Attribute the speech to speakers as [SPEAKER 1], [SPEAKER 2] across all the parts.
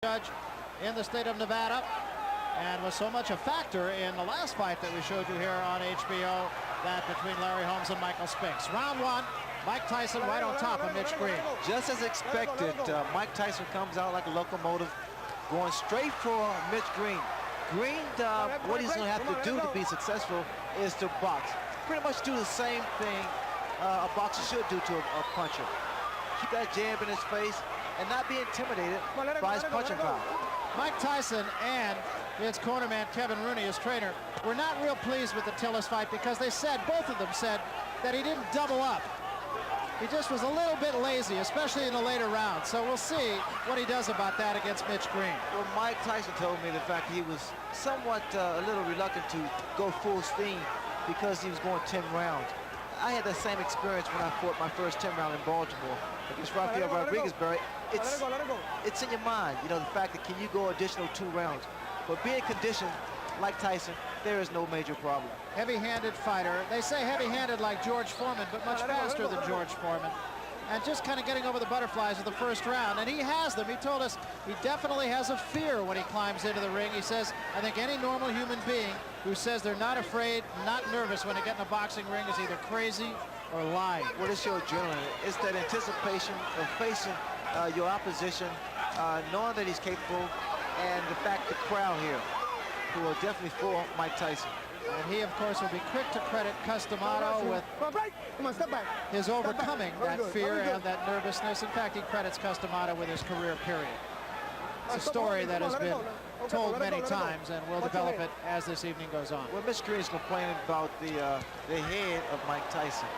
[SPEAKER 1] Judge in the state of Nevada, and was so much a factor in the last fight that we showed you here on HBO, that between Larry Holmes and Michael Spinks. Round one, Mike Tyson right on top of Mitch Green.
[SPEAKER 2] Just as expected, Mike Tyson comes out like a locomotive, going straight for Mitch Green. Green, what he's going to have to do to be successful is to box. Pretty much do the same thing a boxer should do to a puncher. Keep that jab in his face and not be intimidated by his punching power.
[SPEAKER 1] Mike Tyson and his cornerman Kevin Rooney, his trainer, were not real pleased with the Tillis fight because they said, both of them said, that he didn't double up. He just was a little bit lazy, especially in the later rounds. So we'll see what he does about that against Mitch Green.
[SPEAKER 2] Well, Mike Tyson told me the fact he was somewhat a little reluctant to go full steam because he was going 10 rounds. I had that same experience when I fought my first 10 round in Baltimore against Rafael Rodriguez, Barry. It's in your mind, you know, the fact that can you go additional 2 rounds. But being conditioned like Tyson, there is no major problem.
[SPEAKER 1] Heavy-handed fighter. They say heavy-handed like George Foreman, but much faster than George Foreman. And just kind of getting over the butterflies of the first round. And he has them. He told us he definitely has a fear when he climbs into the ring. He says, I think any normal human being who says they're not afraid, not nervous when they get in a boxing ring is either crazy or lying.
[SPEAKER 2] What is your adrenaline? It's that anticipation of facing your opposition, knowing that he's capable, and the fact the crowd here who are definitely for Mike Tyson.
[SPEAKER 1] And he, of course, will be quick to credit Customato with his overcoming that fear and that nervousness. In fact, he credits Customato with his career period. It's a story that has been told many times, and we'll develop it as this evening goes on.
[SPEAKER 2] Well, Mitch Green is complaining about the head of Mike Tyson.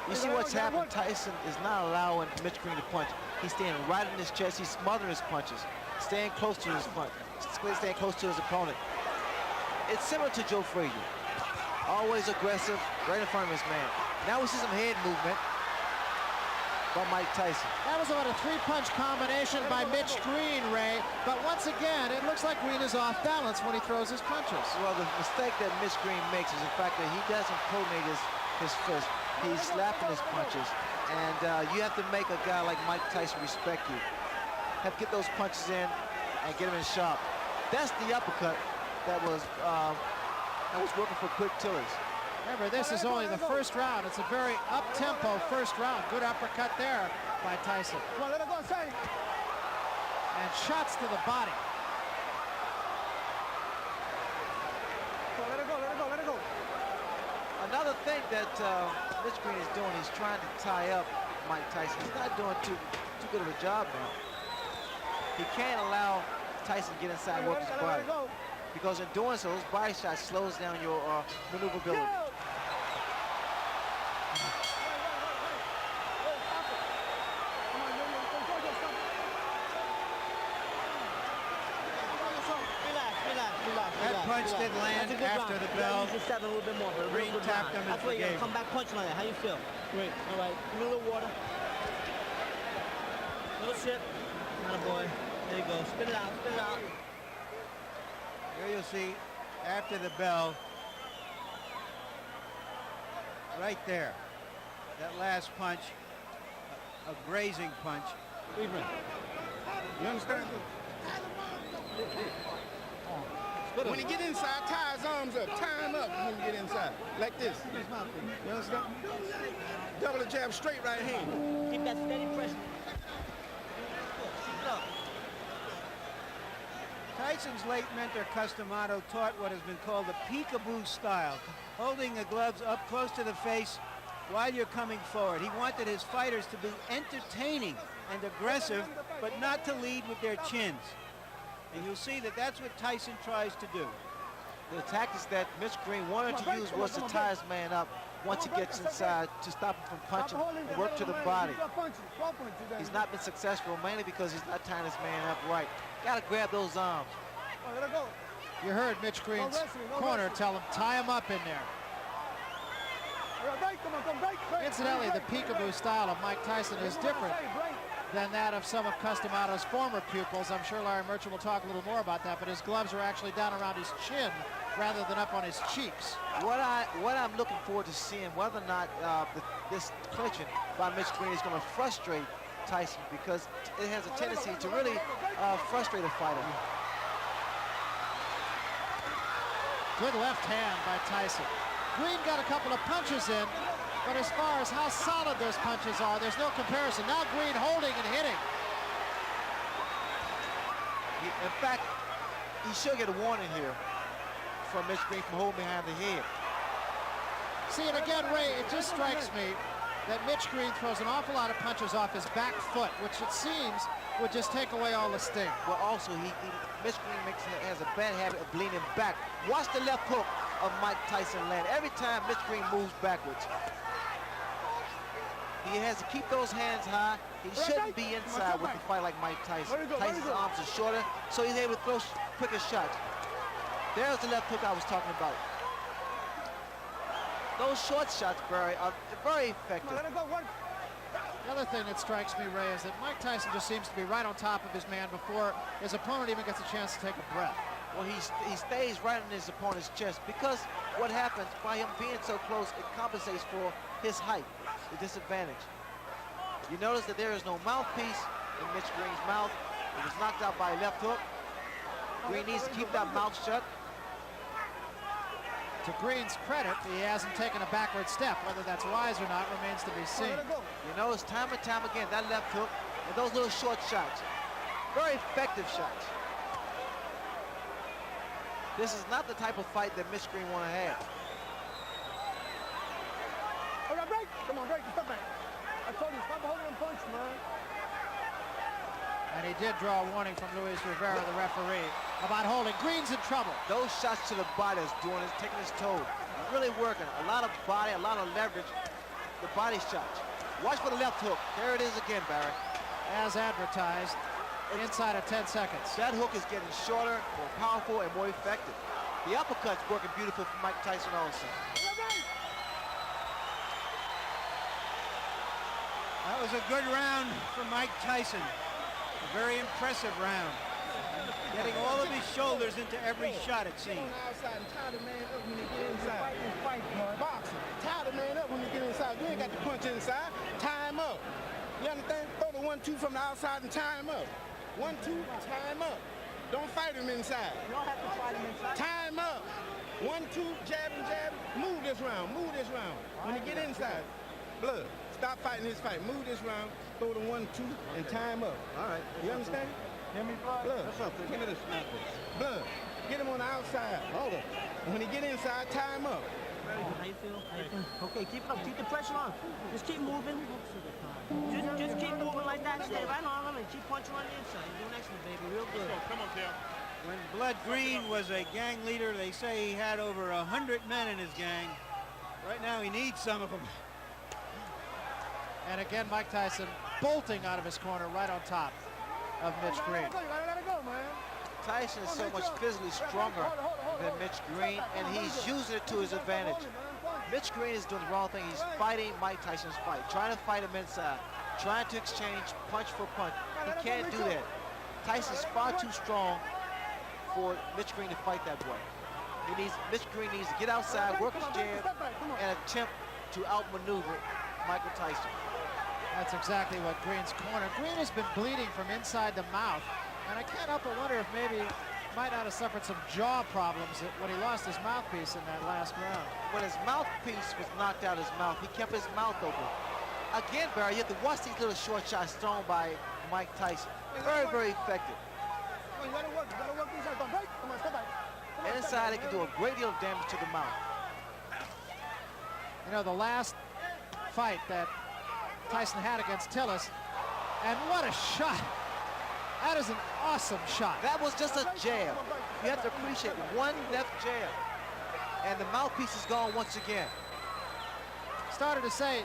[SPEAKER 2] You see what's happened? Tyson is not allowing Mitch Green to punch. He's staying right in his chest. He's smothering his punches, staying close to his punch, staying close to his opponent. It's similar to Joe Frazier. Always aggressive, right in front of his man. Now we see some head movement by Mike Tyson.
[SPEAKER 1] That was about a 3-punch combination by Mitch Green, Ray. But once again, it looks like Green is off balance when he throws his punches.
[SPEAKER 2] Well, the mistake that Mitch Green makes is the fact that he doesn't coordinate his fist. He's slapping his punches. And you have to make a guy like Mike Tyson respect you. Have to get those punches in and get him in sharp. That's the uppercut that was working for quick Tillis.
[SPEAKER 1] Remember, this is only the first round. It's a very up-tempo first round. Good uppercut there by Tyson. And shots to the body.
[SPEAKER 2] Another thing that Mitch Green is doing, he's trying to tie up Mike Tyson. He's not doing too good of a job now. He can't allow Tyson to get inside and work his body, because in doing so, those body shots slows down your maneuverability.
[SPEAKER 1] That punch did land after the bell. Green tapped him and forgave him.
[SPEAKER 3] Come back punch like that. How you feel? Great. All right. Give me a little water. Little sip. Attaboy. There you go. Spit it out. Spit it out.
[SPEAKER 4] Here you'll see, after the bell, right there, that last punch, a grazing punch.
[SPEAKER 5] You understand? When he get inside, tie his arms up, tie him up when he get inside, like this. You understand? Double the jab, straight right hand.
[SPEAKER 3] Keep that steady pressure.
[SPEAKER 4] Tyson's late mentor, Customato, taught what has been called the peekaboo style, holding the gloves up close to the face while you're coming forward. He wanted his fighters to be entertaining and aggressive, but not to lead with their chins. And you'll see that that's what Tyson tries to do.
[SPEAKER 2] The tactics that Mitch Green wanted to use was to tie his man up once he gets inside, to stop him from punching and work to the body. He's not been successful, mainly because he's not tying his man up right. Got to grab those arms.
[SPEAKER 1] You heard Mitch Green's corner tell him, tie him up in there. Incidentally, the peekaboo style of Mike Tyson is different than that of some of Customato's former pupils. I'm sure Larry Merchant will talk a little more about that, but his gloves are actually down around his chin rather than up on his cheeks.
[SPEAKER 2] What I'm looking forward to seeing, whether or not this clinching by Mitch Green is going to frustrate Tyson because it has a tendency to really frustrate a fighter.
[SPEAKER 1] Good left hand by Tyson. Green got a couple of punches in, but as far as how solid those punches are, there's no comparison. Now Green holding and hitting.
[SPEAKER 2] In fact, he should get a warning here from Mitch Green from holding behind the head.
[SPEAKER 1] See, and again, Ray, it just strikes me that Mitch Green throws an awful lot of punches off his back foot, which it seems would just take away all the sting.
[SPEAKER 2] Well, also, Mitch Green has a bad habit of leaning back. Watch the left hook of Mike Tyson land. Every time Mitch Green moves backwards, he has to keep those hands high. He shouldn't be inside with a fight like Mike Tyson. Tyson's arms are shorter, so he's able to throw quicker shots. There's the left hook I was talking about. Those short shots, Barry, are very effective.
[SPEAKER 1] The other thing that strikes me, Ray, is that Mike Tyson just seems to be right on top of his man before his opponent even gets a chance to take a breath.
[SPEAKER 2] Well, he stays right in his opponent's chest because what happens by him being so close, it compensates for his height, the disadvantage. You notice that there is no mouthpiece in Mitch Green's mouth. He was knocked out by a left hook. Green needs to keep that mouth shut.
[SPEAKER 1] To Green's credit, he hasn't taken a backward step. Whether that's wise or not remains to be seen.
[SPEAKER 2] You notice time and time again, that left hook and those little short shots. Very effective shots. This is not the type of fight that Mitch Green want to have.
[SPEAKER 5] Hold on, break. Come on, break. Stop back. I told you, stop holding them punch, man.
[SPEAKER 1] And he did draw a warning from Luis Rivera, the referee, about holding. Green's in trouble.
[SPEAKER 2] Those shots to the body is taking his toll. Really working. A lot of body, a lot of leverage. The body shots. Watch for the left hook. There it is again, Barry.
[SPEAKER 1] As advertised, inside of 10 seconds.
[SPEAKER 2] That hook is getting shorter, more powerful, and more effective. The uppercut's working beautiful for Mike Tyson also.
[SPEAKER 4] That was a good round for Mike Tyson. A very impressive round. Getting all of his shoulders into every shot, it seems.
[SPEAKER 5] On the outside and tie the man up when you get inside. Boxing. Tie the man up when you get inside. You ain't got to punch inside. Tie him up. You understand? Throw the 1-2 from the outside and tie him up. 1-2, tie him up. Don't fight him inside.
[SPEAKER 3] You don't have to fight him inside.
[SPEAKER 5] Tie him up. 1-2, jab and jab. Move this round. Move this round. When you get inside, blood. Stop fighting his fight. Move this round. Throw the 1-2 and tie him up.
[SPEAKER 2] All right.
[SPEAKER 5] You understand?
[SPEAKER 3] Hear me, blood?
[SPEAKER 5] Blood.
[SPEAKER 3] That's something. Give me this snap.
[SPEAKER 5] Blood. Get him on the outside. Hold up. And when he get inside, tie him up.
[SPEAKER 3] How you feel? How you feel? Okay, keep it up. Keep the pressure on. Just keep moving. Just keep moving like that. Stay right on him and keep punching on the inside. You're doing excellent, baby. Real good.
[SPEAKER 5] Come on, Tim.
[SPEAKER 4] When Blood Green was a gang leader, they say he had over 100 men in his gang. Right now, he needs some of them.
[SPEAKER 1] And again, Mike Tyson bolting out of his corner right on top of Mitch Green.
[SPEAKER 2] Tyson is so much physically stronger than Mitch Green, and he's using it to his advantage. Mitch Green is doing the wrong thing. He's fighting Mike Tyson's fight, trying to fight him inside, trying to exchange punch for punch. He can't do that. Tyson's far too strong for Mitch Green to fight that way. Mitch Green needs to get outside, work his jab, and attempt to outmaneuver Michael Tyson.
[SPEAKER 1] That's exactly what Green's corner. Green has been bleeding from inside the mouth, and I can't help but wonder if maybe he might not have suffered some jaw problems when he lost his mouthpiece in that last round.
[SPEAKER 2] When his mouthpiece was knocked out of his mouth, he kept his mouth open. Again, Barry, you have to watch these little short shots thrown by Mike Tyson. Very, very effective. And inside, he can do a great deal of damage to the mouth.
[SPEAKER 1] You know, the last fight that Tyson had against Tillis, and what a shot. That is an awesome shot.
[SPEAKER 2] That was just a jab. You have to appreciate it. One left jab. And the mouthpiece is gone once again.
[SPEAKER 1] Started to say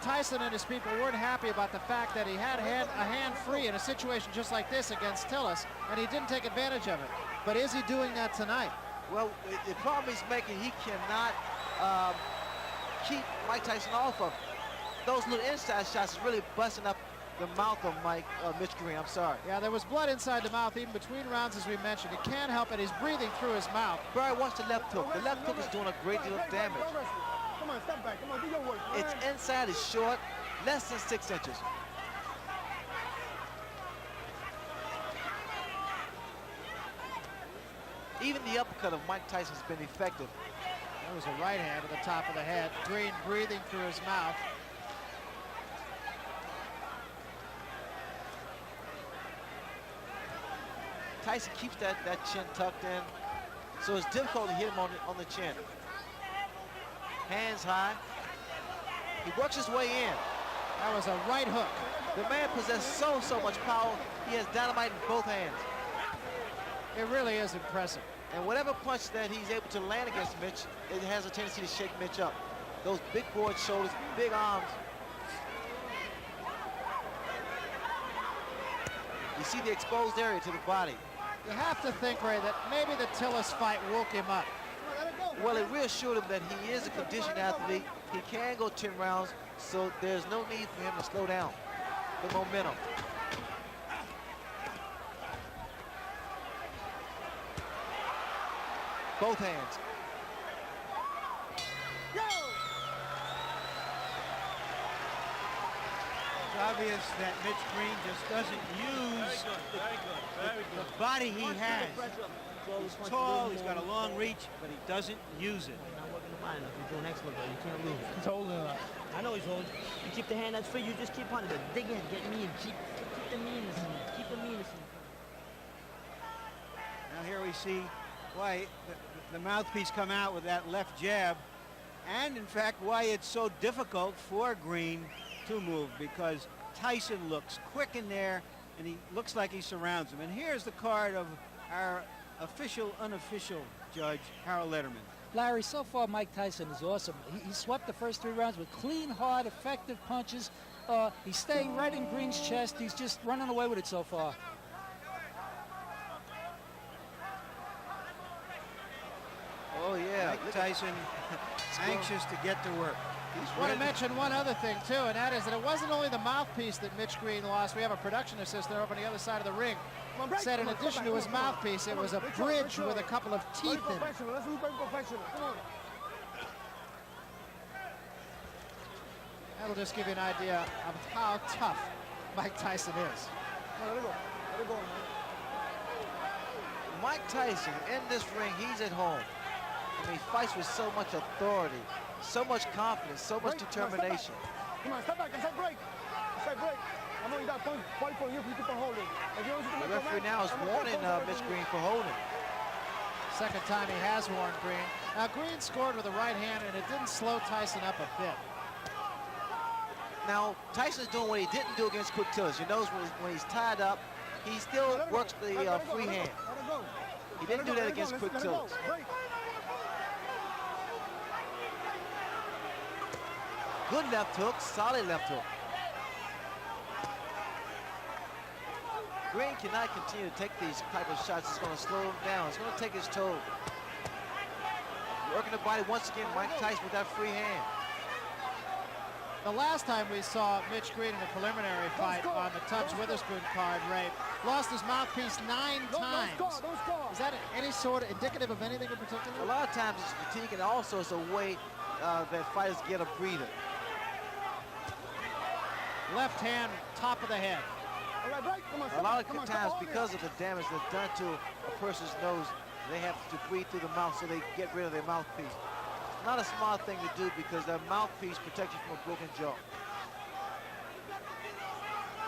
[SPEAKER 1] Tyson and his people weren't happy about the fact that he had a hand free in a situation just like this against Tillis, and he didn't take advantage of it. But is he doing that tonight?
[SPEAKER 2] Well, the problem he's making, he cannot keep Mike Tyson off of. Those little inside shots is really busting up the mouth of Mitch Green. I'm sorry.
[SPEAKER 1] Yeah, there was blood inside the mouth even between rounds, as we mentioned. He can't help it. He's breathing through his mouth.
[SPEAKER 2] Barry, watch the left hook. The left hook is doing a great deal of damage.
[SPEAKER 5] Come on, step back. Come on, do your work.
[SPEAKER 2] Its inside is short, less than 6 inches. Even the uppercut of Mike Tyson has been effective.
[SPEAKER 1] There was a right hand to the top of the head. Green breathing through his mouth.
[SPEAKER 2] Tyson keeps that chin tucked in, so it's difficult to hit him on the chin. Hands high. He works his way in.
[SPEAKER 1] That was a right hook.
[SPEAKER 2] The man possesses so much power. He has dynamite in both hands.
[SPEAKER 1] It really is impressive.
[SPEAKER 2] And whatever punch that he's able to land against Mitch, it has a tendency to shake Mitch up. Those big broad shoulders, big arms. You see the exposed area to the body.
[SPEAKER 1] You have to think, Ray, that maybe the Tillis fight woke him up.
[SPEAKER 2] Well, it reassured him that he is a conditioned athlete. He can go 10 rounds, so there's no need for him to slow down the momentum. Both hands.
[SPEAKER 4] It's obvious that Mitch Green just doesn't use the body he has. He's tall, he's got a long reach, but he doesn't use it.
[SPEAKER 3] Not working the body enough. He's doing excellent, but you can't lose.
[SPEAKER 5] He's holding up.
[SPEAKER 3] I know he's holding. You keep the hand that's free, you just keep punching. But dig in, get mean, keep the meanness in you. Keep the meanness in you.
[SPEAKER 4] Now here we see why the mouthpiece come out with that left jab, and in fact why it's so difficult for Green to move, because Tyson looks quick in there and he looks like he surrounds him. And here's the card of our official, unofficial judge, Harold Letterman.
[SPEAKER 6] Larry, so far Mike Tyson is awesome. He swept the first 3 rounds with clean, hard, effective punches. He's staying right in Green's chest. He's just running away with it so far.
[SPEAKER 2] Oh, yeah.
[SPEAKER 4] Mike Tyson anxious to get to work.
[SPEAKER 1] I want to mention one other thing, too, and that is that it wasn't only the mouthpiece that Mitch Green lost. We have a production assistant over on the other side of the ring. Said in addition to his mouthpiece, it was a bridge with a couple of teeth in it. That'll just give you an idea of how tough Mike Tyson is.
[SPEAKER 2] Mike Tyson, in this ring, he's at home. I mean, he fights with so much authority, so much confidence, so much determination.
[SPEAKER 5] Come on, step back and say break. Say break. I know you got fun. Fight for you if you keep on holding.
[SPEAKER 2] The referee now is warning Mitch Green for holding.
[SPEAKER 1] Second time he has warned Green. Now, Green scored with a right hand, and it didn't slow Tyson up a bit.
[SPEAKER 2] Now, Tyson's doing what he didn't do against Quick Tillis. You notice when he's tied up, he still works the free hand. He didn't do that against Quick Tillis. Good left hook, solid left hook. Green cannot continue to take these type of shots. It's going to slow him down. It's going to take his toll. Working the body once again, Mike Tyson with that free hand.
[SPEAKER 1] The last time we saw Mitch Green in a preliminary fight on the Tubbs Witherspoon card, Ray, lost his mouthpiece 9 times. Is that any sort of indicative of anything in particular?
[SPEAKER 2] A lot of times it's fatigue, and also it's a way that fighters get a breather.
[SPEAKER 1] Left hand, top of the head.
[SPEAKER 2] A lot of times, because of the damage that's done to a person's nose, they have to breathe through the mouth so they get rid of their mouthpiece. Not a smart thing to do, because that mouthpiece protects you from a broken jaw.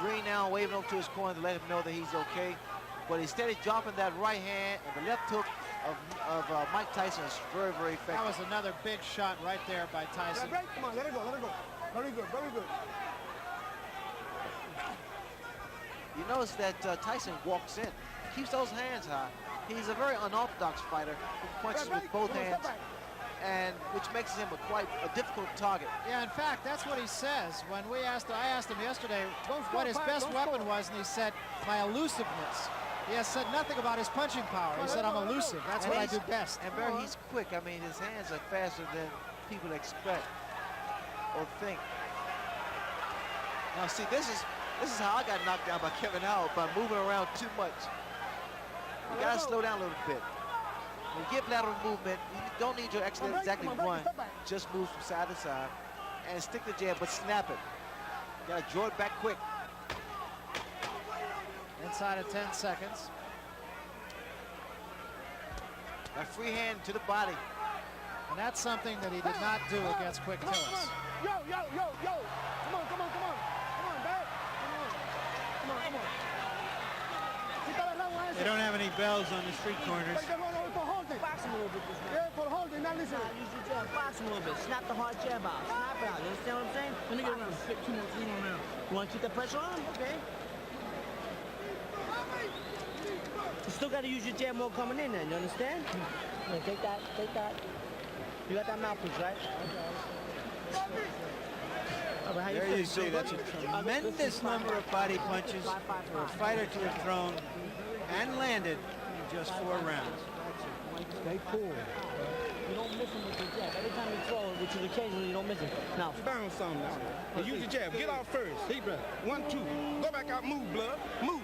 [SPEAKER 2] Green now waving over to his corner to let him know that he's okay, but he's steady dropping that right hand, and the left hook of Mike Tyson is very, very effective.
[SPEAKER 1] That was another big shot right there by Tyson.
[SPEAKER 5] Come on, let it go, let it go. Very good, very good.
[SPEAKER 2] You notice that Tyson walks in, keeps those hands high. He's a very unorthodox fighter who punches with both hands, and which makes him quite a difficult target.
[SPEAKER 1] Yeah, in fact, that's what he says. When I asked him yesterday what his best weapon was, and he said, my elusiveness. He has said nothing about his punching power. He said, I'm elusive. That's what I do best.
[SPEAKER 2] And he's quick. I mean, his hands are faster than people expect or think. Now, see, this is how I got knocked down by Kevin Howard, by moving around too much. You gotta slow down a little bit. When you get lateral movement, you don't need to actually exactly run. Just move from side to side and stick the jab, but snap it. You gotta draw it back quick.
[SPEAKER 1] Inside of 10 seconds.
[SPEAKER 2] That free hand to the body.
[SPEAKER 1] And that's something that he did not do against Quick Tillis.
[SPEAKER 5] Yo, yo, yo, yo. Come on, come on, come on. Come on, babe. Come on, come on.
[SPEAKER 4] They don't have any bells on the street corners.
[SPEAKER 3] Box him a little bit this man.
[SPEAKER 5] Yeah, for holding. Now listen.
[SPEAKER 3] Use your jab. Box him a little bit. Snap the hard jab out. Snap it out. You understand what I'm saying? Let me get around. Pick 2 more, 3 more rounds. You want to keep the pressure on? Okay. You still got to use your jab more coming in then. You understand? Yeah, take that. Take that. You got that mouthpiece, right?
[SPEAKER 4] There you see, that's a tremendous number of body punches for a fighter to have thrown and landed in just 4 rounds.
[SPEAKER 3] Stay cool. You don't miss him with your jab. Every time you throw it, which is occasionally, you don't miss him. Now,
[SPEAKER 5] Bounce something now. Use your jab. Get out first. Deep breath. 1, 2. Go back out. Move, blood. Move.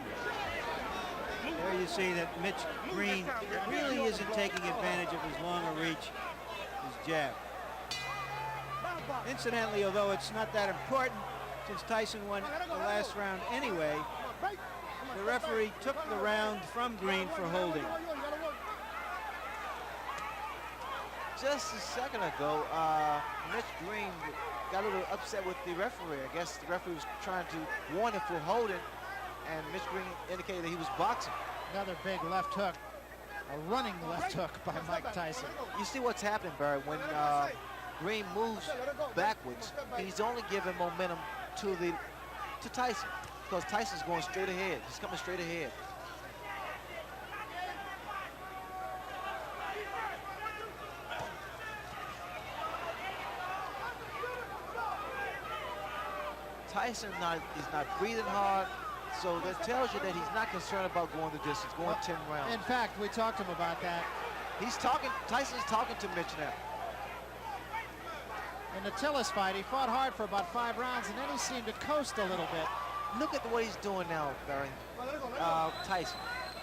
[SPEAKER 4] There you see that Mitch Green really isn't taking advantage of his longer reach, his jab. Incidentally, although it's not that important, since Tyson won the last round anyway, the referee took the round from Green for holding.
[SPEAKER 2] Just a second ago, Mitch Green got a little upset with the referee. I guess the referee was trying to warn him for holding, and Mitch Green indicated that he was boxing.
[SPEAKER 1] Another big left hook. A running left hook by Mike Tyson.
[SPEAKER 2] You see what's happening, Barry, when Green moves backwards, he's only giving momentum to Tyson, because Tyson's going straight ahead. He's coming straight ahead. Tyson is not breathing hard, so that tells you that he's not concerned about going the distance, going 10 rounds.
[SPEAKER 1] In fact, we talked to him about that.
[SPEAKER 2] Tyson's talking to Mitch now.
[SPEAKER 1] In the Tillis fight, he fought hard for about 5 rounds, and then he seemed to coast a little bit.
[SPEAKER 2] Look at what he's doing now, Barry. Tyson.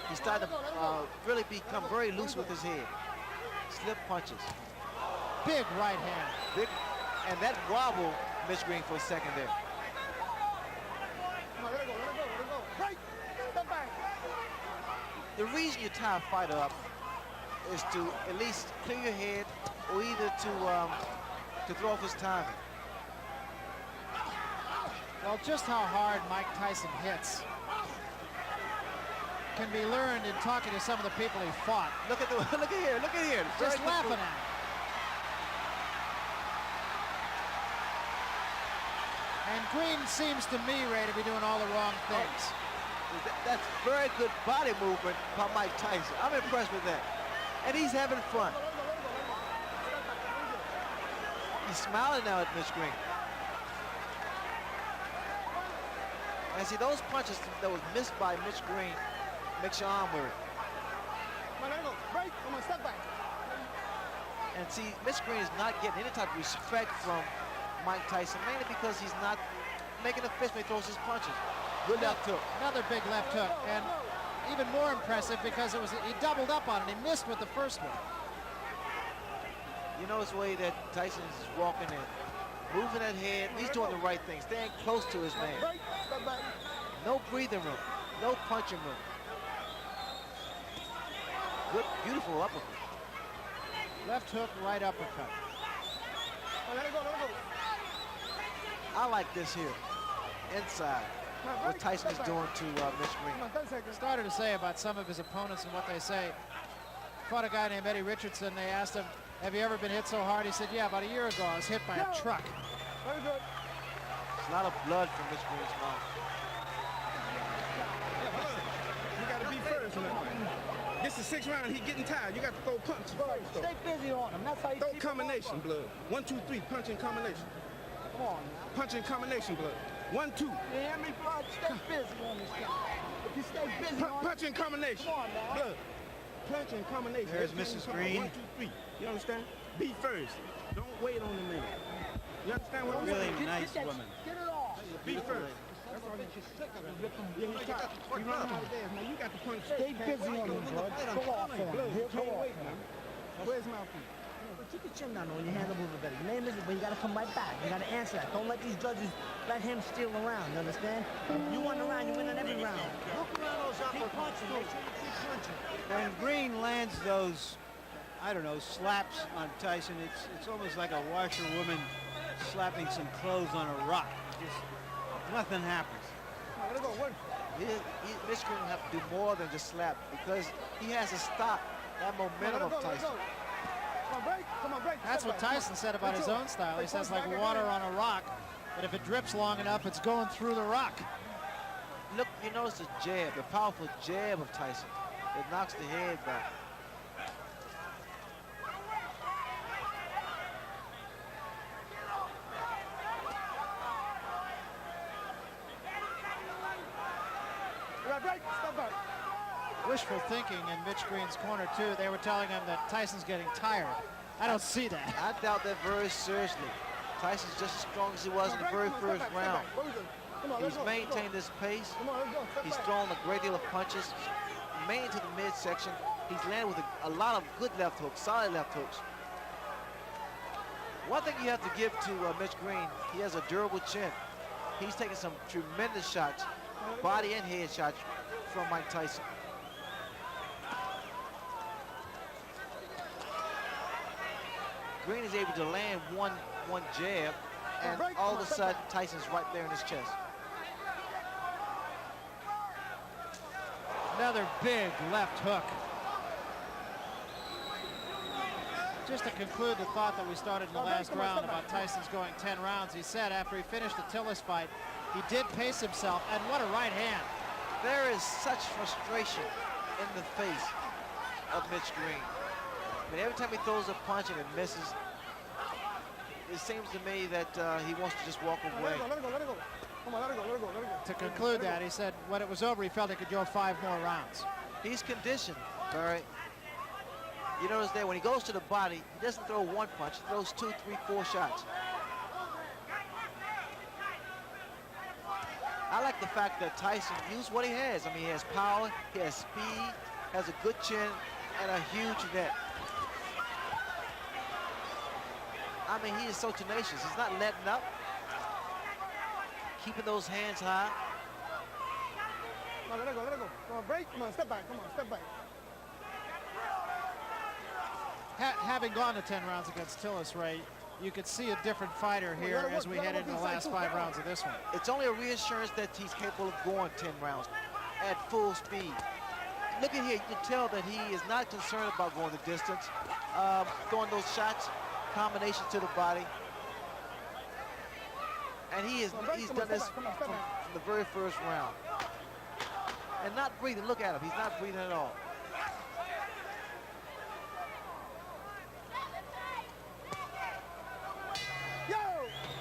[SPEAKER 2] He's starting to really become very loose with his head. Slip punches.
[SPEAKER 1] Big right hand.
[SPEAKER 2] Big, and that wobbled Mitch Green for a second there. The reason you tie a fighter up is to at least clear your head, or either to throw off his timing.
[SPEAKER 1] Well, just how hard Mike Tyson hits can be learned in talking to some of the people he fought.
[SPEAKER 2] Look at here.
[SPEAKER 1] Just laughing at him. And Green seems to me, Ray, to be doing all the wrong things.
[SPEAKER 2] That's very good body movement by Mike Tyson. I'm impressed with that. And he's having fun. He's smiling now at Mitch Green. And see, those punches that was missed by Mitch Green makes your arm weary. And see, Mitch Green is not getting any type of respect from Mike Tyson, mainly because he's not making a fist when he throws his punches. Good left hook.
[SPEAKER 1] Another big left hook, and even more impressive because he doubled up on it. He missed with the first one.
[SPEAKER 2] You notice the way that Tyson is walking in, moving that head. He's doing the right thing, staying close to his man. No breathing room, no punching room. Good, beautiful uppercut.
[SPEAKER 1] Left hook, right uppercut.
[SPEAKER 2] I like this here, inside. What Tyson is doing to Mitch Green.
[SPEAKER 1] Started to say about some of his opponents and what they say. Fought a guy named Eddie Richardson. They asked him, have you ever been hit so hard? He said, yeah, about a year ago I was hit by a truck.
[SPEAKER 2] There's a lot of blood from Mitch Green's mouth.
[SPEAKER 5] You got to be first, man. This is 6th round. He getting tired. You got to throw punches first.
[SPEAKER 3] stay busy on him. That's how you
[SPEAKER 5] Throw
[SPEAKER 3] keep him
[SPEAKER 5] combination,
[SPEAKER 3] alive.
[SPEAKER 5] blood. 1, 2, 3. Punch in combination.
[SPEAKER 3] Come on now.
[SPEAKER 5] Punch in combination, blood. 1, 2.
[SPEAKER 3] You hear me, blood? Stay busy on this guy. If you stay busy on
[SPEAKER 5] Punch in combination.
[SPEAKER 3] Come on now.
[SPEAKER 5] Blood. Punch in combination.
[SPEAKER 4] There's
[SPEAKER 5] Everything
[SPEAKER 4] Mrs.
[SPEAKER 5] come on.
[SPEAKER 4] Green.
[SPEAKER 5] 1, 2, 3. You understand? Be first. Don't wait on the man. You understand what I'm
[SPEAKER 4] Really
[SPEAKER 5] saying?
[SPEAKER 4] nice woman.
[SPEAKER 3] Get it off.
[SPEAKER 5] Be first. That's all you just sick of it. Yeah, he's tired. He running out of gas. Now you got to punch.
[SPEAKER 3] Stay busy on him, blood. Go off on him.
[SPEAKER 5] Blood,
[SPEAKER 3] He'll go
[SPEAKER 5] can't
[SPEAKER 3] off.
[SPEAKER 5] wait now. Where's mouthpiece?
[SPEAKER 3] Keep your chin down on your hand a little bit better. Your name is it, but you got to come right back. You got to answer that. Don't let these judges let him steal the round. You understand? You won the round, you win on every round. Look around those upper punches. Make sure you keep punching.
[SPEAKER 4] When Green lands those I don't know, slaps on Tyson. It's almost like a washerwoman slapping some clothes on a rock. Just nothing happens.
[SPEAKER 2] Mitch Green will have to do more than just slap because he has to stop that momentum of Tyson.
[SPEAKER 1] That's what Tyson said about his own style. He says like water on a rock, but if it drips long enough, it's going through the rock.
[SPEAKER 2] Look, you notice the jab, the powerful jab of Tyson. It knocks the head back.
[SPEAKER 1] Wishful thinking in Mitch Green's corner, too. They were telling him that Tyson's getting tired. I don't see that.
[SPEAKER 2] I doubt that very seriously. Tyson's just as strong as he was in the very first round. He's maintained this pace. He's thrown a great deal of punches, mainly to the midsection. He's landed with a lot of good left hooks, solid left hooks. One thing you have to give to Mitch Green, he has a durable chin. He's taken some tremendous shots, body and head shots from Mike Tyson. Green is able to land one jab, and all of a sudden, Tyson's right there in his chest.
[SPEAKER 1] Another big left hook. Just to conclude the thought that we started in the last round about Tyson's going 10 rounds, he said after he finished the Tillis fight, he did pace himself, and what a right hand.
[SPEAKER 2] There is such frustration in the face of Mitch Green. I mean, every time he throws a punch and it misses, it seems to me that he wants to just walk away.
[SPEAKER 1] To conclude that, he said when it was over, he felt he could go 5 more rounds.
[SPEAKER 2] He's conditioned, Barry. You notice that when he goes to the body, he doesn't throw one punch, he throws 2, 3, 4 shots. I like the fact that Tyson used what he has. I mean, he has power, he has speed, has a good chin, and a huge net. I mean, he is so tenacious. He's not letting up. Keeping those hands high.
[SPEAKER 5] Come on, let it go, let it go. Come on, break. Come on, step back. Come on, step back.
[SPEAKER 1] Having gone to 10 rounds against Tillis, Ray, you could see a different fighter here as we head into the last 5 rounds of this one.
[SPEAKER 2] It's only a reassurance that he's capable of going 10 rounds at full speed. Look at here, you can tell that he is not concerned about going the distance, throwing those shots, combinations to the body. And he's done this from the very first round. And not breathing, look at him, he's not breathing at all.
[SPEAKER 5] Yo!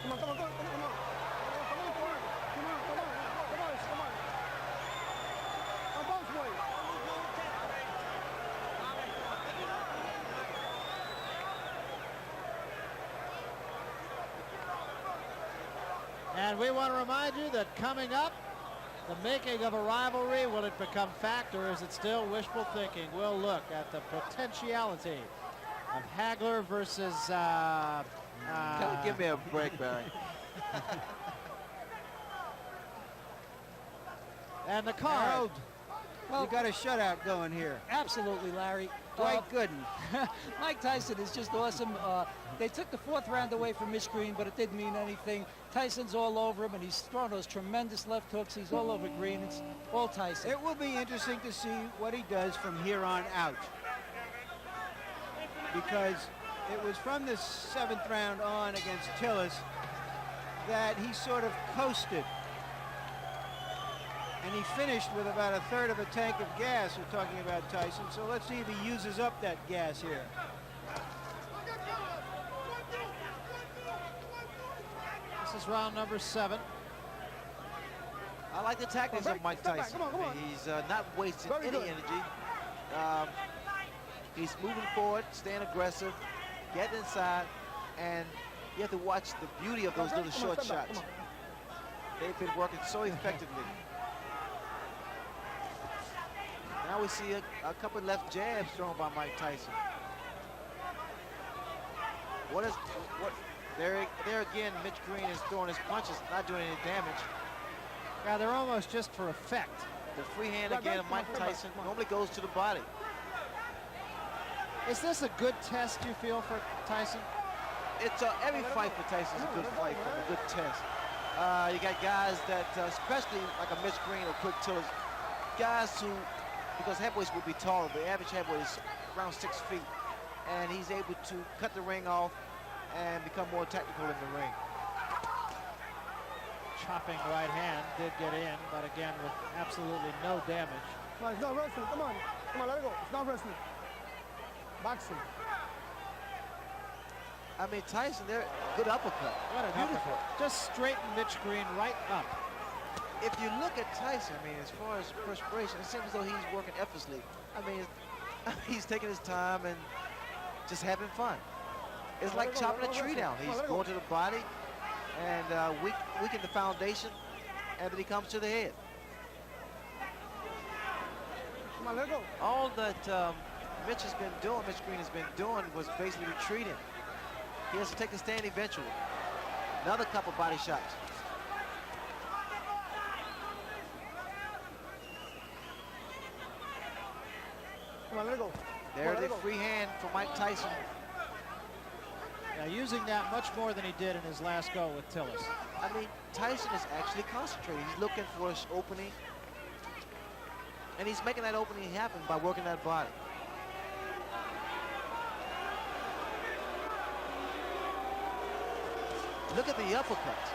[SPEAKER 5] Come on, come on, come on, come on. Come on, come on, come on. Come on, come on, come on, come on. On both ways.
[SPEAKER 1] And we want to remind you that coming up, the making of a rivalry, will it become fact or is it still wishful thinking? We'll look at the potentiality of Hagler versus...
[SPEAKER 2] Give me a break, Barry.
[SPEAKER 1] And the card.
[SPEAKER 4] Harold, you got a shutout going here.
[SPEAKER 6] Absolutely, Larry.
[SPEAKER 4] Dwight Gooden.
[SPEAKER 6] Mike Tyson is just awesome. They took the 4th round away from Mitch Green, but it didn't mean anything. Tyson's all over him, and he's throwing those tremendous left hooks. He's all over Green. It's all Tyson.
[SPEAKER 4] It will be interesting to see what he does from here on out. Because it was from the 7th round on against Tillis that he sort of coasted. And he finished with about 1/3 of a tank of gas. We're talking about Tyson. So let's see if he uses up that gas here.
[SPEAKER 1] This is round number 7.
[SPEAKER 2] I like the tactics of Mike Tyson.
[SPEAKER 5] Come on, come on.
[SPEAKER 2] He's not wasting
[SPEAKER 5] Very
[SPEAKER 2] any
[SPEAKER 5] good.
[SPEAKER 2] energy. He's moving forward, staying aggressive, getting inside, and you have to watch the beauty of those little short shots. They've been working so effectively. Now we see a couple left jabs thrown by Mike Tyson. There again, Mitch Green is throwing his punches, not doing any damage.
[SPEAKER 1] Yeah, they're almost just for effect.
[SPEAKER 2] The free hand again of Mike Tyson normally goes to the body.
[SPEAKER 1] Is this a good test, you feel, for Tyson?
[SPEAKER 2] It's every fight for Tyson is a good fight, a good test. You got guys that, especially like a Mitch Green or Quick Tillers, guys who, because heavyweights will be taller, the average heavyweight is around 6 feet, and he's able to cut the ring off and become more technical in the ring.
[SPEAKER 1] Chopping right hand did get in, but again with absolutely no damage.
[SPEAKER 5] Come on, it's not wrestling. Come on. Come on, let it go. It's not wrestling. Boxing.
[SPEAKER 2] I mean, Tyson, they're good uppercut.
[SPEAKER 1] What an
[SPEAKER 2] Beautiful.
[SPEAKER 1] uppercut. Just straighten Mitch Green right up.
[SPEAKER 2] If you look at Tyson, I mean, as far as perspiration, it seems as though he's working effortlessly. I mean, he's taking his time and just having fun. It's like chopping a tree down. He's going to the body and weaken the foundation, and then he comes to the head.
[SPEAKER 5] Come on, let it go.
[SPEAKER 2] All that Mitch Green has been doing was basically retreating. He has to take a stand eventually. Another couple body shots.
[SPEAKER 5] Come on, let it go.
[SPEAKER 2] There's a free hand for Mike Tyson.
[SPEAKER 1] Now using that much more than he did in his last go with Tillis.
[SPEAKER 2] I mean, Tyson is actually concentrating. He's looking for an opening. And he's making that opening happen by working that body. Look at the uppercuts.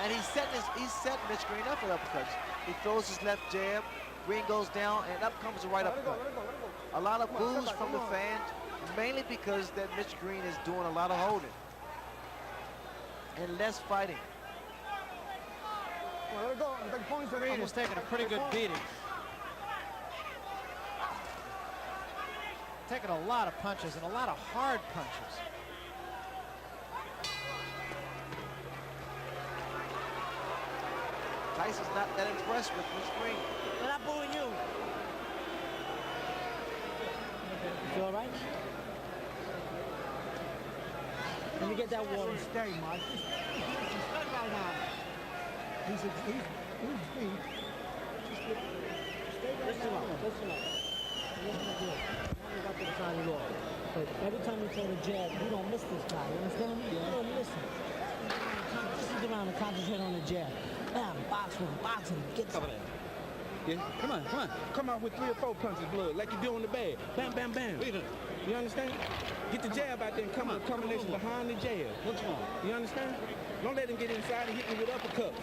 [SPEAKER 2] And he's setting Mitch Green up with uppercuts. He throws his left jab, Green goes down, and up comes the right uppercut. A lot of boos from the fans, mainly because that Mitch Green is doing a lot of holding and less fighting.
[SPEAKER 5] Let it go. Take points.
[SPEAKER 1] Green is taking a pretty good beating. Taking a lot of punches and a lot of hard punches.
[SPEAKER 2] Tyson's not that impressed with Mitch Green.
[SPEAKER 3] They're not booing you. You all right? Let me get that water.
[SPEAKER 5] Stay, Mike. He's right now. He's stay right
[SPEAKER 3] Listen
[SPEAKER 5] now.
[SPEAKER 3] up. Listen up. Listen up good. You got to try it off. But every time you throw the jab, you don't miss this guy. You understand me? You don't miss him. Just sit around and concentrate on the jab. Bam, box with him, box him. Get
[SPEAKER 5] Cover that. Yeah, come on, come on. Come out with 3 or 4 punches, blood, like you do in the bag. Bam, bam, bam. You understand? Get the jab out there and come with a combination behind the jab. What's wrong? You understand? Don't let him get inside and hit me with uppercuts.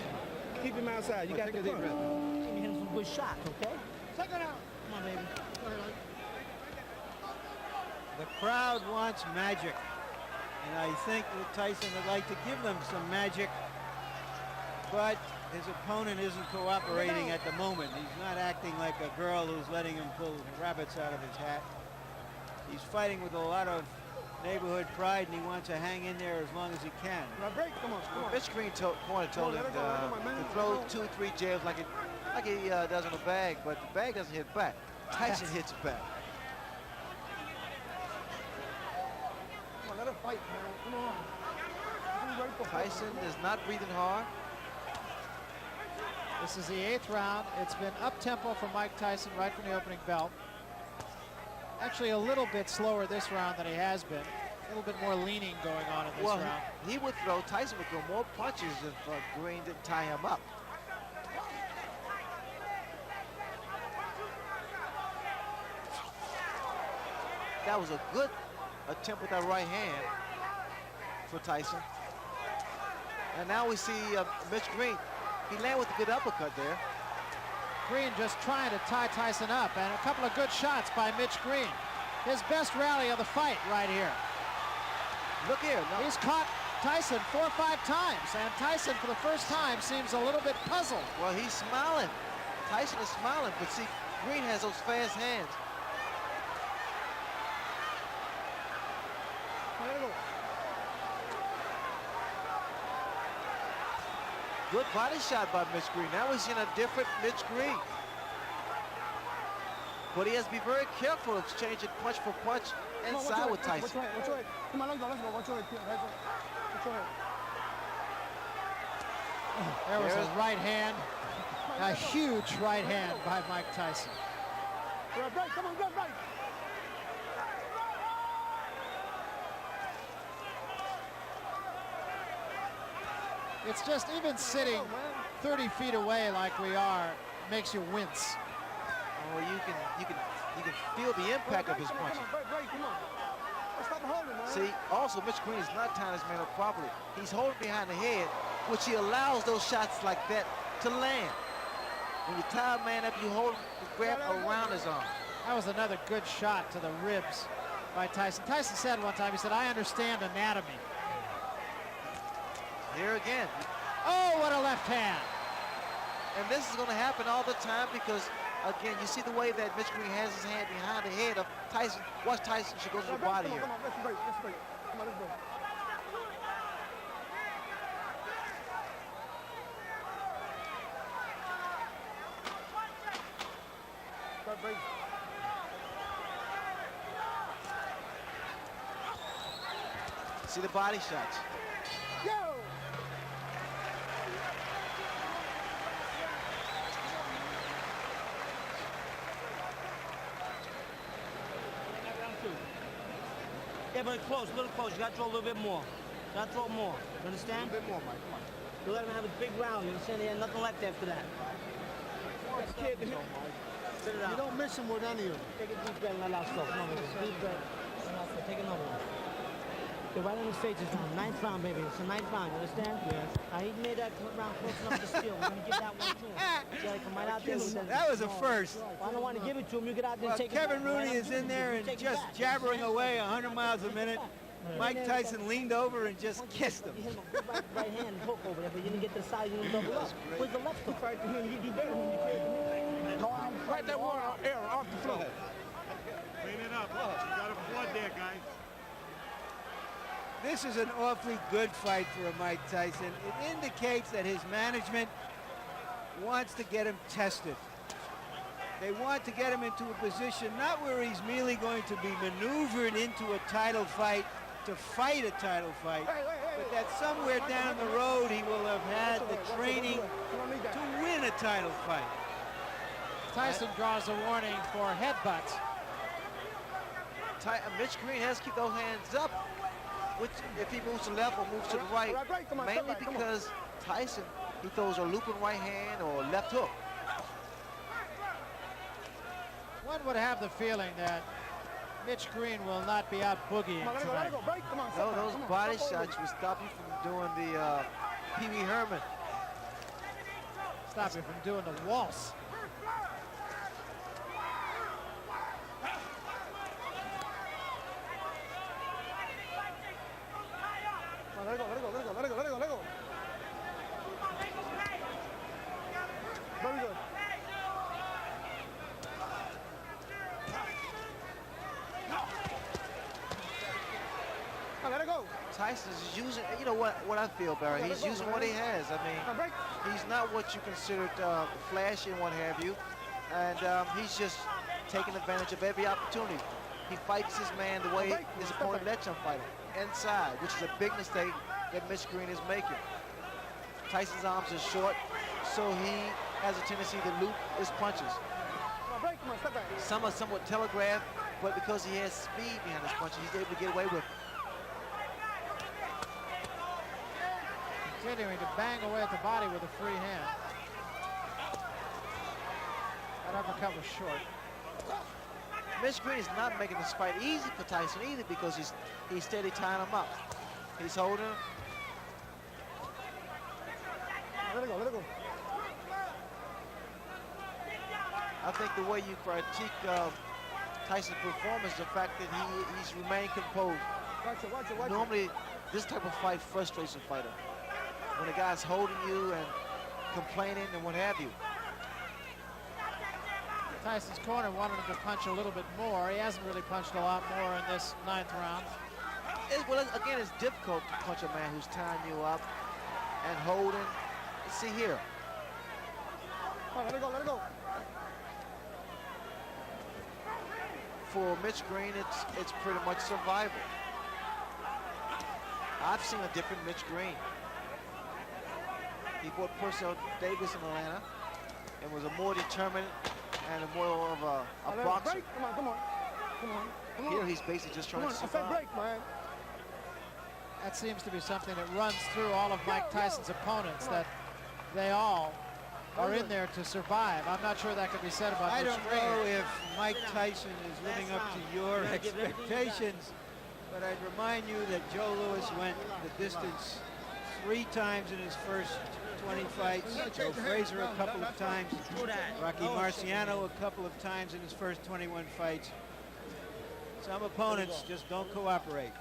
[SPEAKER 5] Keep him outside. You got to punch.
[SPEAKER 3] Give him some good shots, okay?
[SPEAKER 5] Second out.
[SPEAKER 3] Come on, baby.
[SPEAKER 4] The crowd wants magic. And I think that Tyson would like to give them some magic. But his opponent isn't cooperating at the moment. He's not acting like a girl who's letting him pull rabbits out of his hat. He's fighting with a lot of neighborhood pride, and he wants to hang in there as long as he can.
[SPEAKER 5] Now break. Come on, come on.
[SPEAKER 2] Mitch Green told him to throw 2 or 3 jabs like he does on the bag, but the bag doesn't hit back. Tyson hits back.
[SPEAKER 5] Come on, let it fight, man. Come on.
[SPEAKER 2] Tyson is not breathing hard.
[SPEAKER 1] This is the 8th round. It's been up-tempo for Mike Tyson right from the opening bell. Actually a little bit slower this round than he has been. A little bit more leaning going on in this round.
[SPEAKER 2] Tyson would throw more punches if Green didn't tie him up. That was a good attempt with that right hand for Tyson. And now we see Mitch Green. He landed with a good uppercut there.
[SPEAKER 1] Green just trying to tie Tyson up, and a couple of good shots by Mitch Green. His best rally of the fight right here.
[SPEAKER 2] Look here. No.
[SPEAKER 1] He's caught Tyson 4 or 5 times, and Tyson for the first time seems a little bit puzzled.
[SPEAKER 2] Well, he's smiling. Tyson is smiling, but see, Green has those fast hands. Good body shot by Mitch Green. Now we're seeing a different Mitch Green. But he has to be very careful of changing punch for punch inside with Tyson.
[SPEAKER 5] Watch your head. Come on, let's go. Watch your head. Watch your head.
[SPEAKER 1] There was a right hand. A huge right hand by Mike Tyson.
[SPEAKER 5] Break. Come on, break.
[SPEAKER 1] It's just even sitting 30 feet away like we are makes you wince.
[SPEAKER 2] Oh, you can feel the impact of his punching. See, also Mitch Green is not tying his man up properly. He's holding behind the head, which he allows those shots like that to land. When you tie a man up, you hold the grab around his arm.
[SPEAKER 1] That was another good shot to the ribs by Tyson. Tyson said one time, he said, "I understand anatomy."
[SPEAKER 2] Here again.
[SPEAKER 1] Oh, what a left hand.
[SPEAKER 2] And this is going to happen all the time because, again, you see the way that Mitch Green has his hand behind the head of Tyson. Watch Tyson should go to the body here.
[SPEAKER 5] Come on, let's break. Come on, let's go. Break.
[SPEAKER 2] See the body shots.
[SPEAKER 5] Yo!
[SPEAKER 3] Yeah, but close, a little close. You got to throw a little bit more. You got to throw more. You understand?
[SPEAKER 5] A bit more, Mike. Come on.
[SPEAKER 3] You let him have a big round. You understand? He had nothing left after that.
[SPEAKER 5] Kid,
[SPEAKER 3] Sit it out.
[SPEAKER 5] you don't miss him with any of them.
[SPEAKER 3] Take a deep breath and let out slow. Come on, baby. Deep breath. And out slow. Take another one. Get right in his face this round. Ninth round, baby. It's a ninth round. You understand? Yes. He made that round close enough to steal. We're going to give that one to him. See how he come right out there with
[SPEAKER 4] That was a first.
[SPEAKER 3] Well, I don't want to give it to him. You get out there and
[SPEAKER 4] Well,
[SPEAKER 3] take it
[SPEAKER 4] Kevin
[SPEAKER 3] back.
[SPEAKER 4] Rooney is in there and just jabbering away 100 miles a minute. Mike Tyson leaned over and just kissed him.
[SPEAKER 3] You hit him with right hand hook over there, but you didn't get the side. You didn't double up. Where's the left hook?
[SPEAKER 5] Right to him, you do better when you can. Right that water air off the floor.
[SPEAKER 7] Clean it up. You got a flood there, guys.
[SPEAKER 4] This is an awfully good fight for a Mike Tyson. It indicates that his management wants to get him tested. They want to get him into a position not where he's merely going to be maneuvered into a title fight to fight a title fight, but that somewhere down the road he will have had the training to win a title fight.
[SPEAKER 1] Tyson draws a warning for headbutts.
[SPEAKER 2] Mitch Green has to keep those hands up, which if he moves to the left or moves to the right, mainly because Tyson, he throws a looping right hand or left hook.
[SPEAKER 1] One would have the feeling that Mitch Green will not be out boogieing tonight.
[SPEAKER 2] No, those body shots will stop you from doing the Pee Wee Herman.
[SPEAKER 1] Stop you from doing the waltz.
[SPEAKER 5] Let it go. Very good. Let it go.
[SPEAKER 2] Tyson is using, you know what I feel, Barry, he's using what he has. I mean, he's not what you considered flashy and what have you, and he's just taking advantage of every opportunity. He fights his man the way his opponent lets him fight him, inside, which is a big mistake that Mitch Green is making. Tyson's arms are short, so he has a tendency to loop his punches. Some are somewhat telegraphed, but because he has speed behind his punches, he's able to get away with it.
[SPEAKER 1] Continuing to bang away at the body with a free hand. That uppercut was short.
[SPEAKER 2] Mitch Green is not making this fight easy for Tyson either because he's steady tying him up. He's holding him.
[SPEAKER 5] Let it go.
[SPEAKER 2] I think the way you critique Tyson's performance, the fact that he's remained composed.
[SPEAKER 5] Watch it.
[SPEAKER 2] Normally, this type of fight frustrates a fighter. When a guy's holding you and complaining and what have you.
[SPEAKER 1] Tyson's corner wanted him to punch a little bit more. He hasn't really punched a lot more in this 9th round.
[SPEAKER 2] Again, it's difficult to punch a man who's tying you up and holding. See here.
[SPEAKER 5] Let it go.
[SPEAKER 2] For Mitch Green, it's pretty much survival. I've seen a different Mitch Green. He fought Purcell Davis in Atlanta and was a more determined and a more of a boxer.
[SPEAKER 5] Come on.
[SPEAKER 2] Here he's basically just trying to survive.
[SPEAKER 5] Break, man.
[SPEAKER 1] That seems to be something that runs through all of Mike Tyson's opponents, that they all are in there to survive. I'm not sure that could be said about
[SPEAKER 4] I
[SPEAKER 1] Mitch
[SPEAKER 4] don't
[SPEAKER 1] Green.
[SPEAKER 4] know if Mike Tyson is living up to your expectations, but I'd remind you that Joe Louis went the distance 3 times in his first 20 fights. Joe Frazier a couple of times. Rocky Marciano a couple of times in his first 21 fights. Some opponents just don't cooperate.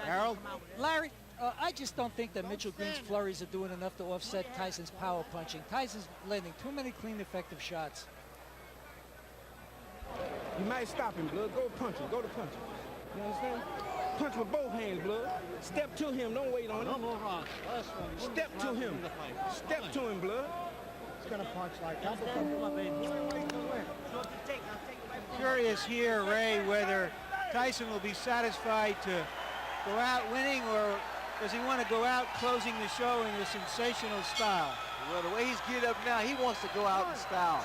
[SPEAKER 4] Harold?
[SPEAKER 6] Larry, I just don't think that Mitchell Green's flurries are doing enough to offset Tyson's power punching. Tyson's landing too many clean, effective shots.
[SPEAKER 5] You might stop him, blood. Go punch him. Go to punch him. You understand? Punch with both hands, blood. Step to him. Don't wait on him. Step to him. Step to him, blood.
[SPEAKER 3] He's gonna punch like that.
[SPEAKER 4] Curious here, Ray, whether Tyson will be satisfied to go out winning, or does he want to go out closing the show in a sensational style?
[SPEAKER 2] Well, the way he's geared up now, he wants to go out in style.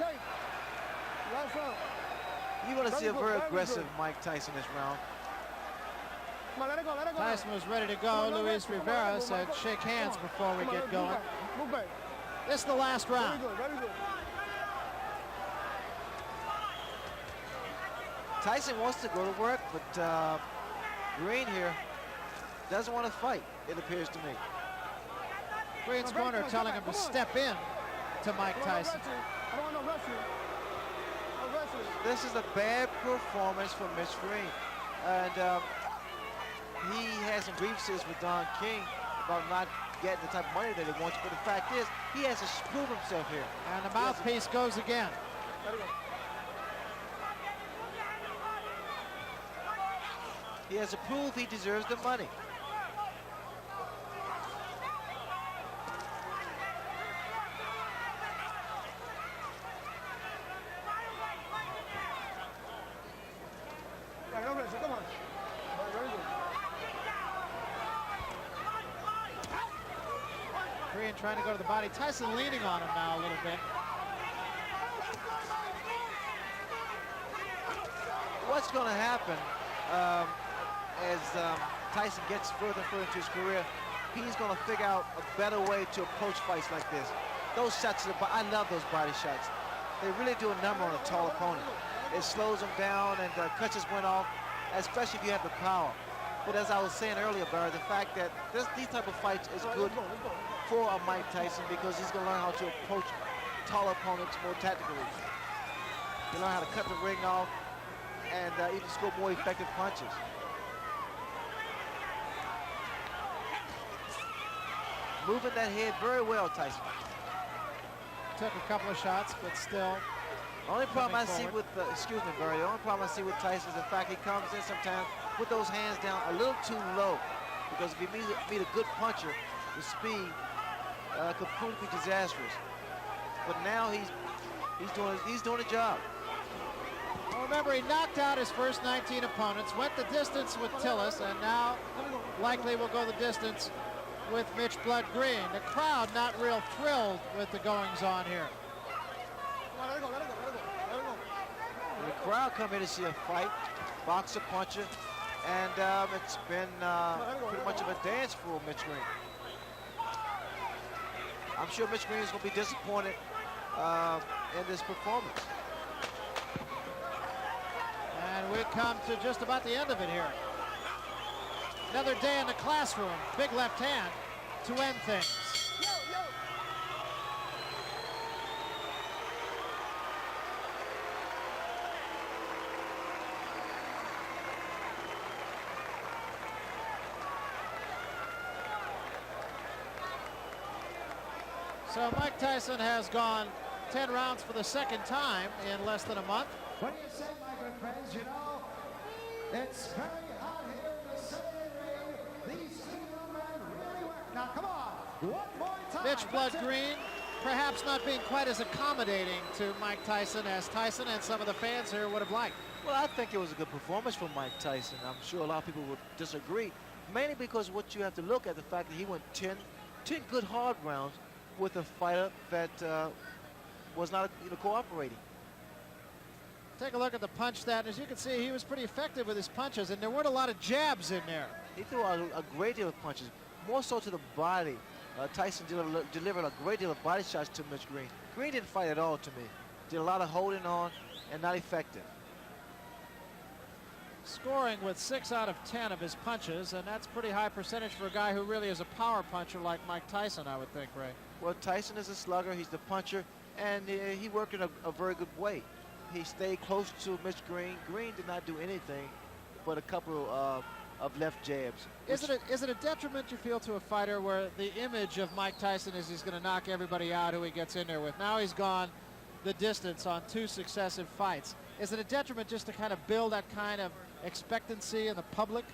[SPEAKER 2] You want to see a very aggressive Mike Tyson this round.
[SPEAKER 5] Come on, let it go, let it go.
[SPEAKER 1] Tyson was ready to go. Luis Rivera said shake hands before we get going.
[SPEAKER 5] Move back.
[SPEAKER 1] This is the last round.
[SPEAKER 5] Very good, very good.
[SPEAKER 2] Tyson wants to go to work, but Green here doesn't want to fight, it appears to me.
[SPEAKER 1] Green's corner telling him to step in to Mike Tyson.
[SPEAKER 5] I don't want no wrestling. No wrestling.
[SPEAKER 2] This is a bad performance from Mitch Green. And he has some grievances with Don King about not getting the type of money that he wants, but the fact is, he has to prove himself here.
[SPEAKER 1] And the mouthpiece goes again.
[SPEAKER 2] He has to prove he deserves the money.
[SPEAKER 5] Come on.
[SPEAKER 1] Green trying to go to the body. Tyson leaning on him now a little bit.
[SPEAKER 2] What's going to happen as Tyson gets further and further into his career, he's going to figure out a better way to approach fights like this. Those shots, I love those body shots. They really do a number on a tall opponent. It slows them down and cuts his wind off, especially if you have the power. But as I was saying earlier, Barry, the fact that these type of fights is good for a Mike Tyson because he's going to learn how to approach tall opponents more tactically. He'll learn how to cut the ring off and even score more effective punches. Moving that head very well, Tyson.
[SPEAKER 1] Took a couple of shots, but still.
[SPEAKER 2] The only problem I see with, excuse me, Barry, the only problem I see with Tyson is the fact he comes in sometimes with those hands down a little too low. Because if you meet a good puncher, the speed could prove to be disastrous. But now he's doing a job.
[SPEAKER 1] Well, remember, he knocked out his first 19 opponents, went the distance with Tillis, and now likely will go the distance with Mitch Blood Green. The crowd not real thrilled with the goings-on here.
[SPEAKER 2] The crowd come here to see a fight, boxer, puncher, and it's been pretty much of a dance for Mitch Green. I'm sure Mitch Green is going to be disappointed in this performance.
[SPEAKER 1] And we come to just about the end of it here. Another day in the classroom. Big left hand to end things. So Mike Tyson has gone 10 rounds for the second time in less than a month.
[SPEAKER 8] What do you say, my good friends? You know, it's very hot here in the Sunday ring. These single men really work. Now, come on, one more time.
[SPEAKER 1] Mitch Blood Green perhaps not being quite as accommodating to Mike Tyson as Tyson and some of the fans here would have liked.
[SPEAKER 2] Well, I think it was a good performance from Mike Tyson. I'm sure a lot of people would disagree, mainly because what you have to look at the fact that he went 10 good hard rounds with a fighter that was not cooperating.
[SPEAKER 1] Take a look at the punch stat. As you can see, he was pretty effective with his punches, and there weren't a lot of jabs in there.
[SPEAKER 2] He threw a great deal of punches, more so to the body. Tyson delivered a great deal of body shots to Mitch Green. Green didn't fight at all to me. Did a lot of holding on and not effective.
[SPEAKER 1] Scoring with 6 out of 10 of his punches, and that's pretty high percentage for a guy who really is a power puncher like Mike Tyson, I would think, Ray.
[SPEAKER 2] Well, Tyson is a slugger. He's the puncher, and he worked in a very good way. He stayed close to Mitch Green. Green did not do anything but a couple of left jabs.
[SPEAKER 1] Is it a detriment, you feel, to a fighter where the image of Mike Tyson is he's going to knock everybody out who he gets in there with? Now he's gone the distance on 2 successive fights. Is it a detriment just to kind of build that kind of expectancy in the public?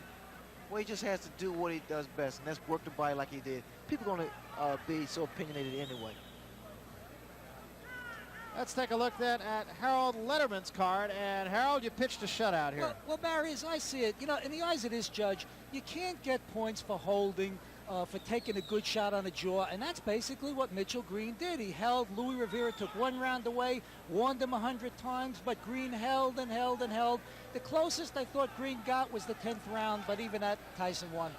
[SPEAKER 2] Well, he just has to do what he does best, and that's work the body like he did. People are going to be so opinionated anyway.
[SPEAKER 1] Let's take a look then at Harold Letterman's card. And Harold, you pitched a shutout here.
[SPEAKER 6] Well, Barry, as I see it, you know, in the eyes of this judge, you can't get points for holding, for taking a good shot on the jaw, and that's basically what Mitchell Green did. He held. Louis Rivera took 1 round away, warned him 100 times, but Green held and held and held. The closest I thought Green got was the 10th round, but even that, Tyson won.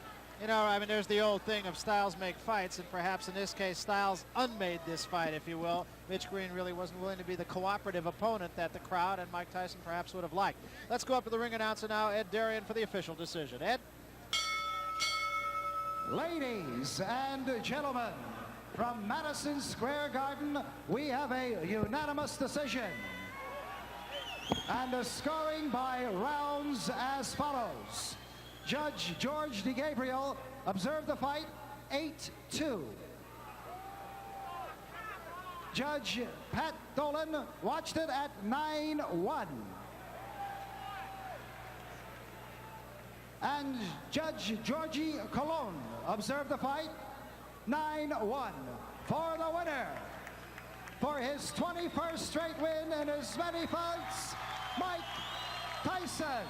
[SPEAKER 1] You know, I mean, there's the old thing of styles make fights, and perhaps in this case, Styles unmade this fight, if you will. Mitch Green really wasn't willing to be the cooperative opponent that the crowd and Mike Tyson perhaps would have liked. Let's go up to the ring announcer now, Ed Darian, for the official decision. Ed?
[SPEAKER 8] Ladies and gentlemen, from Madison Square Garden, we have a unanimous decision. And the scoring by rounds as follows. Judge George DeGabriel observed the fight 8-2. Judge Pat Dolan watched it at 9-1. And Judge Georgie Colon observed the fight 9-1 for the winner. For his 21st straight win in as many fights, Mike Tyson.